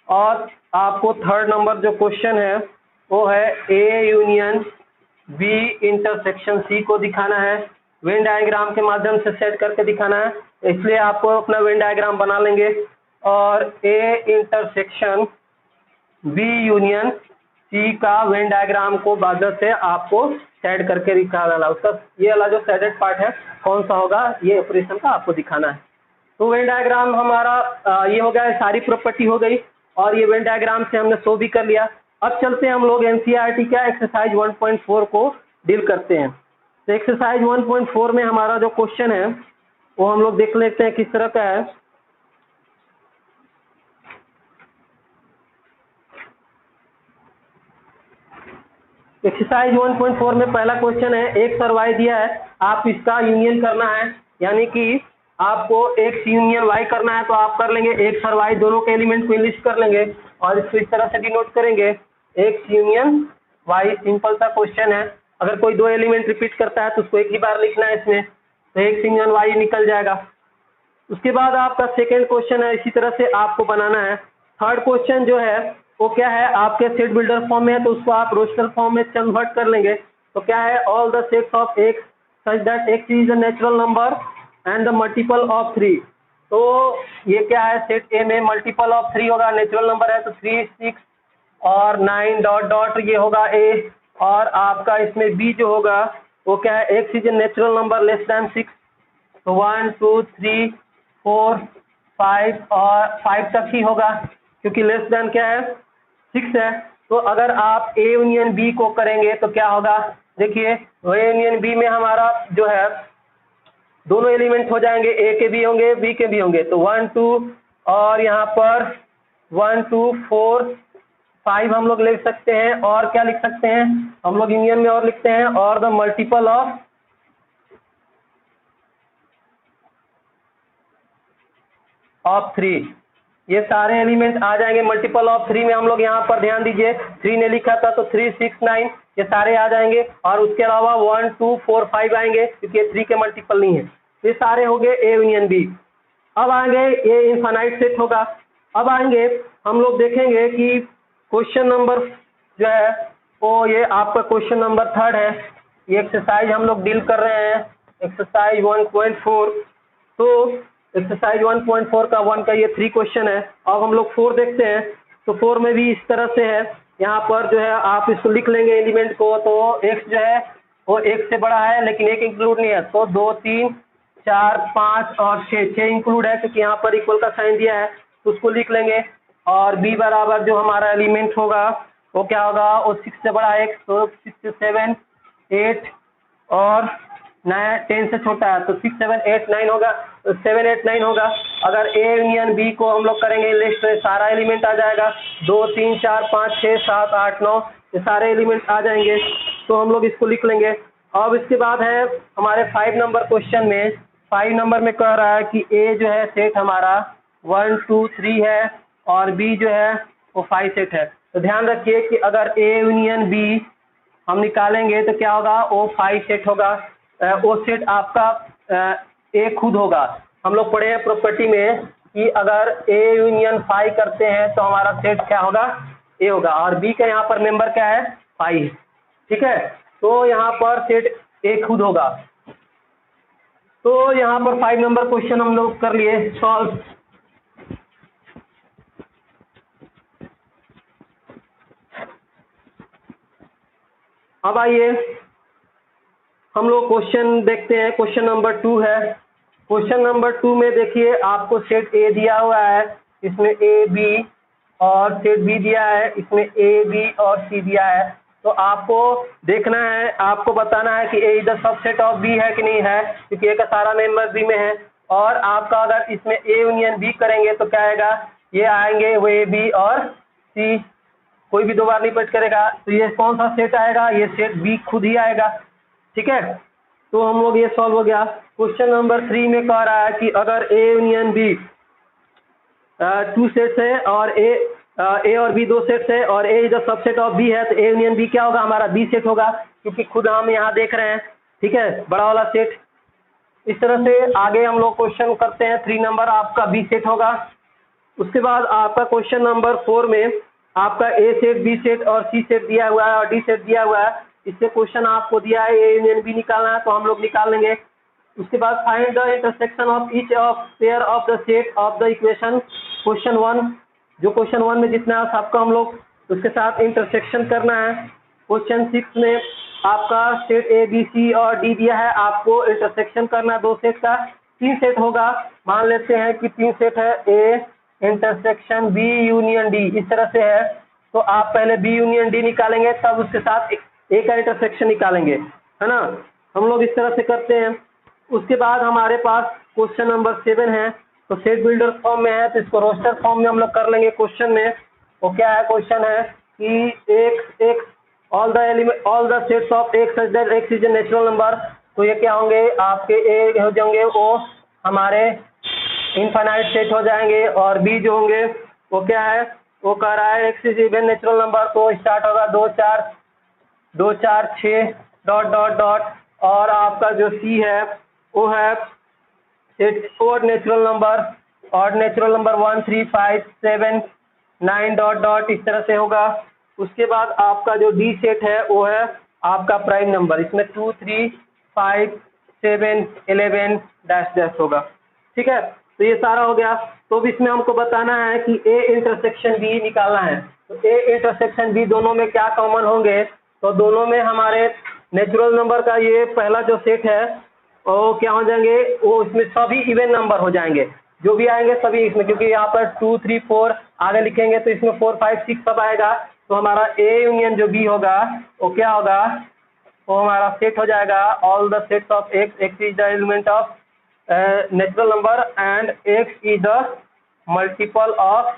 और आपको थर्ड नंबर जो क्वेश्चन है वो है A union B intersection C को दिखाना है, वेन डायग्राम के माध्यम से सेट करके दिखाना है। इसलिए आपको अपना वेन डायग्राम बना लेंगे और A intersection B union C का वेन डायग्राम को मदद से आपको सेट करके दिखाना है। उसका ये वाला जो सेटेड पार्ट है कौन सा होगा, ये ऑपरेशन का आपको दिखाना है। तो वेन डायग्राम हमारा ये हो गया, सारी प्रॉपर्टी हो गई और ये वेन डायग्राम से हमने शो भी कर लिया। अब चलते हैं हम लोग एनसीईआरटी का एक्सरसाइज 1.4 को डील करते हैं। तो एक्सरसाइज 1.4 में हमारा जो क्वेश्चन है वो हम लोग देख लेते हैं किस तरह का है। एक्सरसाइज 1.4 में पहला क्वेश्चन है, एक सर्वाई दिया है, आप इसका यूनियन करना है, यानी कि आपको एक यूनियन वाई करना है। तो आप कर लेंगे एक सर्वाई, दोनों के एलिमेंट को लिस्ट कर लेंगे और इसको इस तरह से डिनोट करेंगे एक यूनियन वाई। सिंपल सा क्वेश्चन है। अगर कोई 2 एलिमेंट रिपीट करता है तो उसको एक ही बार लिखना है इसमें, तो एक यूनियन वाई निकल जाएगा। उसके बाद आपका सेकेंड क्वेश्चन है, इसी तरह से आपको बनाना है। थर्ड क्वेश्चन जो है वो क्या है, आपके सेट बिल्डर फॉर्म में है तो उसको आप रोस्टर फॉर्म में कन्वर्ट कर लेंगे। तो क्या है, all the sets of x such that x is a natural number and the multiple of 3। तो ये क्या है, सेट ए में मल्टीपल ऑफ 3 होगा, नेचुरल नंबर है तो 3, 6 और 9 डॉट डॉट ये होगा ए। और आपका इसमें बी जो होगा वो क्या है, x is a natural number less than 6। तो 1 2 3 4 5 और 5 तक ही होगा क्योंकि लेस देन क्या है 6 है। तो अगर आप ए यूनियन बी को करेंगे तो क्या होगा, देखिए ए यूनियन बी में हमारा जो है दोनों एलिमेंट हो जाएंगे, ए के भी होंगे बी के भी होंगे। तो 1 2 और यहाँ पर 1 2 4 5 हम लोग लिख सकते हैं। और क्या लिख सकते हैं हम लोग यूनियन में, और लिखते हैं और द मल्टीपल ऑफ 3। ये सारे एलिमेंट आ जाएंगे मल्टीपल ऑफ 3 में। हम लोग यहाँ पर ध्यान दीजिए 3 ने लिखा था तो 3 6 9 ये सारे आ जाएंगे। और उसके अलावा 1 2 4 5 आएंगे क्योंकि 3 के मल्टीपल नहीं है। ये सारे हो गए ए यूनियन बी। अब आएंगे ये इनफाइनाइट सेट होगा। अब आएंगे हम लोग देखेंगे कि क्वेश्चन नंबर जो है वो ये आपका क्वेश्चन नंबर थर्ड है। ये एक्सरसाइज हम लोग डील कर रहे हैं एक्सरसाइज 1.4। तो एक्सरसाइज 1.4 का 1 का ये 3 क्वेश्चन है। अब हम लोग 4 देखते हैं। तो 4 में भी इस तरह से है, यहाँ पर जो है आप इसको लिख लेंगे एलिमेंट को। तो x जो है वो 1 से बड़ा है लेकिन 1 इंक्लूड नहीं है, तो 2 3 4 5 और 6 इंक्लूड है क्योंकि यहाँ पर इक्वल का साइन दिया है तो उसको लिख लेंगे। और b बराबर जो हमारा एलिमेंट होगा वो क्या होगा, वो 6 से बड़ा है, तो 6 7 8 और 9 10 से छोटा है तो 6 7 8 9 होगा, 7 8 9 होगा। अगर ए यूनियन बी को हम लोग करेंगे लिस्ट में सारा एलिमेंट आ जाएगा, 2 3 4 5 6 7 8 9 ये सारे एलिमेंट आ जाएंगे। तो हम लोग इसको लिख लेंगे। अब इसके बाद है हमारे 5 नंबर क्वेश्चन में, 5 नंबर में कह रहा है कि ए जो है सेट हमारा 1 2 3 है और बी जो है वो 5 सेट है। तो ध्यान रखिए कि अगर ए यूनियन बी हम निकालेंगे तो क्या होगा, वो 5 सेट होगा। वो सेट आपका ए खुद होगा। हम लोग पढ़े हैं प्रॉपर्टी में कि अगर ए यूनियन 5 करते हैं तो हमारा सेट क्या होगा, ए होगा। और बी का यहाँ पर मेंबर क्या है 5, ठीक है। तो यहाँ पर सेट ए खुद होगा। तो यहाँ पर 5 नंबर क्वेश्चन हम लोग कर लिए सॉल्व। अब आइए हम लोग क्वेश्चन देखते हैं। क्वेश्चन नंबर 2 है। क्वेश्चन नंबर 2 में देखिए आपको सेट ए दिया हुआ है, इसमें ए बी, और सेट बी दिया है, इसमें ए बी और सी दिया है। तो आपको देखना है, आपको बताना है कि ए इधर सबसेट ऑफ बी है कि नहीं है, क्योंकि ए का सारा मेंबर बी में है। और आपका अगर इसमें ए यूनियन बी करेंगे तो क्या आएगा, ये आएंगे वो ए बी और सी, कोई भी दो बार नहीं पट करेगा। तो ये कौन सा सेट आएगा, ये सेट बी खुद ही आएगा। ठीक है, तो हम लोग ये सॉल्व हो गया। क्वेश्चन नंबर 3 में कह रहा है कि अगर ए यूनियन बी 2 सेट्स है और ए और बी 2 सेट्स है और A is the subset of B है, तो ए यूनियन बी क्या होगा, हमारा बी सेट होगा, क्योंकि खुद हम यहाँ देख रहे हैं। ठीक है, बड़ा वाला सेट। इस तरह से आगे हम लोग क्वेश्चन करते हैं। 3 नंबर आपका बी सेट होगा। उसके बाद आपका क्वेश्चन नंबर 4 में आपका ए सेट, बी सेट और सी सेट दिया हुआ है और डी सेट दिया हुआ है। इससे क्वेश्चन आपको दिया है ए यूनियन बी निकालना है, तो हम लोग निकाल लेंगे। उसके बाद find the intersection of each of pair of the set of the equation. Question 1, जो क्वेश्चन 1 में जितना है सबका हम लोग उसके साथ इंटरसेक्शन करना है। क्वेश्चन 6 में आपका सेट ए बी सी और डी दिया है, आपको इंटरसेक्शन करना है 2 सेट का। 3 सेट होगा, मान लेते हैं कि 3 सेट है, A intersection B union D, इस तरह से है। तो आप पहले बी यूनियन डी निकालेंगे, तब उसके साथ ए का इंटरसेक्शन निकालेंगे, है ना। हम लोग इस तरह से करते हैं। उसके बाद हमारे पास क्वेश्चन नंबर 7 है। तो सेट बिल्डर फॉर्म में है, तो इसको रोस्टर फॉर्म में हम लोग कर लेंगे। क्वेश्चन में वो क्या है, क्वेश्चन है कि x all the sets of x such that x is a natural number. तो ये क्या होंगे, आपके ए हो जाएंगे वो हमारे इनफाइनाइट सेट हो जाएंगे, और बी जो होंगे वो क्या है, वो कह रहा है x is even natural number. तो स्टार्ट होगा 2 4 6 डॉट डॉट डॉट। और आपका जो सी है वो है odd natural number, 1 3 5 7 9 dot dot, इस तरह से होगा। उसके बाद आपका जो डी सेट है वो है आपका प्राइम नंबर, इसमें 2 3 5 7 11 डैश डैश होगा। ठीक है, तो ये सारा हो गया। तो भी इसमें हमको बताना है कि ए इंटरसेक्शन बी निकालना है। तो ए इंटरसेक्शन बी दोनों में क्या कॉमन होंगे, तो दोनों में हमारे नेचुरल नंबर का ये पहला जो सेट है वो क्या हो जाएंगे, वो इसमें सभी इवन नंबर हो जाएंगे, जो भी आएंगे सभी इसमें, क्योंकि यहाँ पर 2 3 4 आगे लिखेंगे तो इसमें 4 5 6 सब आएगा। तो हमारा ए यूनियन जो बी होगा वो क्या होगा, वो हमारा सेट हो जाएगा all the sets of x, x is the element of natural number and x is the multiple of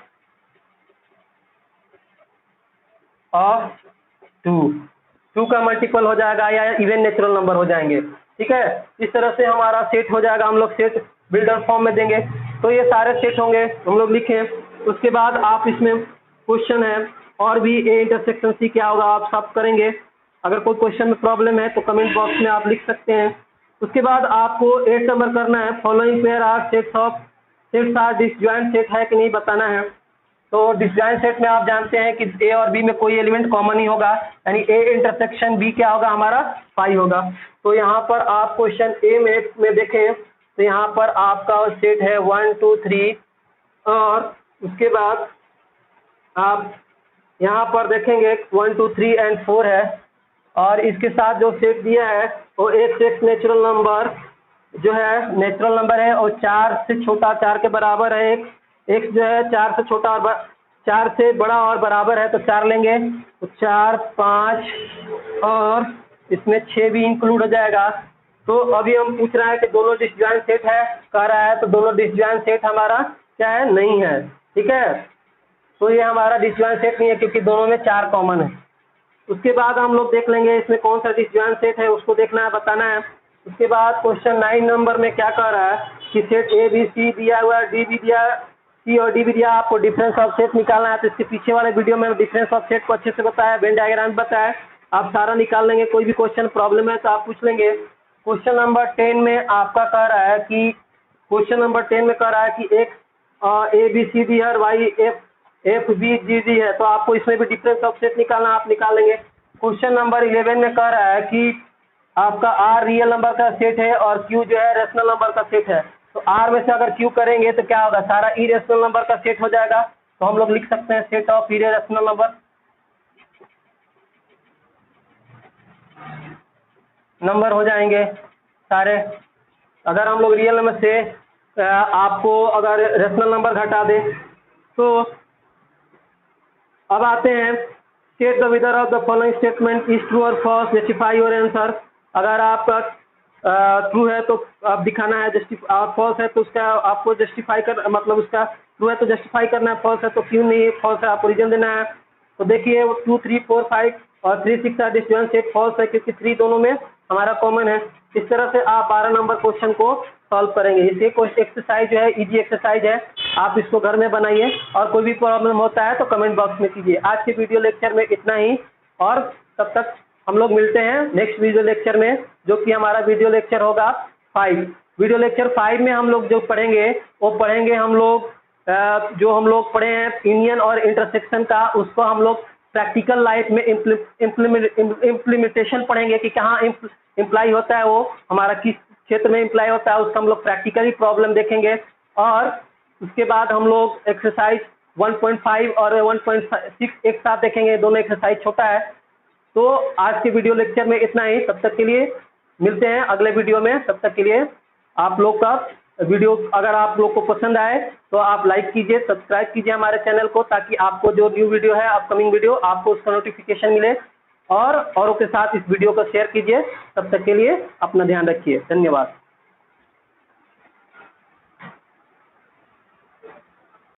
2 का मल्टीपल हो जाएगा या इवन नेचुरल नंबर हो जाएंगे। ठीक है, इस तरह से हमारा सेट हो जाएगा, हम लोग सेट बिल्डर फॉर्म में देंगे। तो ये सारे सेट होंगे, हम लोग लिखें। उसके बाद आप इसमें क्वेश्चन है और भी ए इंटरसेक्शन सी क्या होगा आप सब करेंगे। अगर कोई क्वेश्चन में प्रॉब्लम है तो कमेंट बॉक्स में आप लिख सकते हैं। उसके बाद आपको 8 नंबर करना है, following pair are sets of sets are disjoint set है कि नहीं बताना है। तो डिसजॉइंट सेट में आप जानते हैं कि ए और बी में कोई एलिमेंट कॉमन ही होगा, यानी ए इंटरसेक्शन बी क्या होगा, हमारा 5 होगा। तो यहाँ पर आप क्वेश्चन ए में देखें तो यहाँ पर आपका सेट है 1 2 3, और उसके बाद आप यहाँ पर देखेंगे 1 2 3 एंड 4 है, और इसके साथ जो सेट दिया है वो एक्स नेचुरल नंबर जो है नेचुरल नंबर है, और 4 से छोटा 4 के बराबर है एक्स जो है 4 से छोटा और 4 से बड़ा और बराबर है, तो 4 लेंगे। तो 4 5 और इसमें 6 भी इंक्लूड हो जाएगा। तो अभी हम पूछ रहा है कि दोनों डिसजॉइंट सेट है, कह रहा है तो दोनों डिसजॉइंट सेट हमारा क्या है, नहीं है। ठीक है, तो ये हमारा डिसजॉइंट सेट नहीं है क्योंकि दोनों में 4 कॉमन है। उसके बाद हम लोग देख लेंगे इसमें कौन सा डिसजॉइंट सेट है, उसको देखना है, बताना है। उसके बाद क्वेश्चन 9 नंबर में क्या कह रहा है कि सेट ए बी सी दिया हुआ है, डी भी दिया, सी और डी भी दिया, आपको डिफरेंस ऑफ सेट निकालना है। तो इसके पीछे वाले वीडियो में डिफरेंस ऑफ सेट को अच्छे से बताया, वेन डायग्राम बताया, आप सारा निकाल लेंगे। कोई भी क्वेश्चन प्रॉब्लम है तो आप पूछ लेंगे। क्वेश्चन नंबर 10 में आपका कह रहा है कि क्वेश्चन नंबर 10 में कह रहा है कि एक ए बी सी दी है, वाई एफ बी जी दी है, तो आपको इसमें भी डिफरेंस ऑफ सेट निकालना, आप निकाल लेंगे। क्वेश्चन नंबर 11 में कह रहा है कि आपका R रियल नंबर का सेट है और Q जो है रेशनल नंबर का सेट है। तो R में से अगर Q करेंगे तो क्या होगा, सारा इरेशनल नंबर का सेट हो जाएगा। तो हम लोग लिख सकते हैं सेट ऑफ इरेशनल नंबर हो जाएंगे सारे। अगर हम लोग रियल नंबर से आपको अगर रेशनल नंबर घटा दें तो अब आते हैं state the whether of the following statement is true और फॉल्स, जस्टिफाई योर आंसर। अगर आपका ट्रू है तो आप दिखाना है, फॉल्स है तो उसका आपको जस्टिफाई कर, मतलब उसका ट्रू है तो जस्टिफाई करना है, फॉल्स है तो क्यों नहीं फॉल्स है आपको रीजन देना है। तो देखिए 2, 3, 4, 5 और 3, 6 आर डिस्टिंक्ट सेट फॉल्स है क्योंकि 3 दोनों में हमारा कॉमन है। इस तरह से आप 12 नंबर क्वेश्चन को सॉल्व करेंगे। इसे कुछ एक्सरसाइज जो है इजी एक्सरसाइज है, आप इसको घर में बनाइए और कोई भी प्रॉब्लम होता है तो कमेंट बॉक्स में कीजिए। आज के वीडियो लेक्चर में इतना ही और तब तक हम लोग मिलते हैं नेक्स्ट वीडियो लेक्चर में, जो कि हमारा वीडियो लेक्चर होगा 5। वीडियो लेक्चर 5 में हम लोग जो पढ़ेंगे वो पढ़ेंगे हम लोग जो हम लोग पढ़े हैं यूनियन और इंटरसेक्शन का, उसको हम लोग प्रैक्टिकल लाइफ में इम्प्लीमेंटेशन पढ़ेंगे कि कहाँ इम्प्लाई होता है, वो हमारा किस क्षेत्र में इम्प्लाई होता है, उसका हम लोग प्रैक्टिकली प्रॉब्लम देखेंगे। और उसके बाद हम लोग एक्सरसाइज 1.5 और 1.6 एक साथ देखेंगे, दोनों एक्सरसाइज छोटा है। तो आज के वीडियो लेक्चर में इतना ही, तब तक के लिए मिलते हैं अगले वीडियो में। तब तक के लिए आप लोग का वीडियो अगर आप लोग को पसंद आए तो आप लाइक कीजिए, सब्सक्राइब कीजिए हमारे चैनल को, ताकि आपको जो न्यू वीडियो है अपकमिंग वीडियो आपको उसका नोटिफिकेशन मिले, और औरों के साथ इस वीडियो को शेयर कीजिए। तब तक के लिए अपना ध्यान रखिए, धन्यवाद।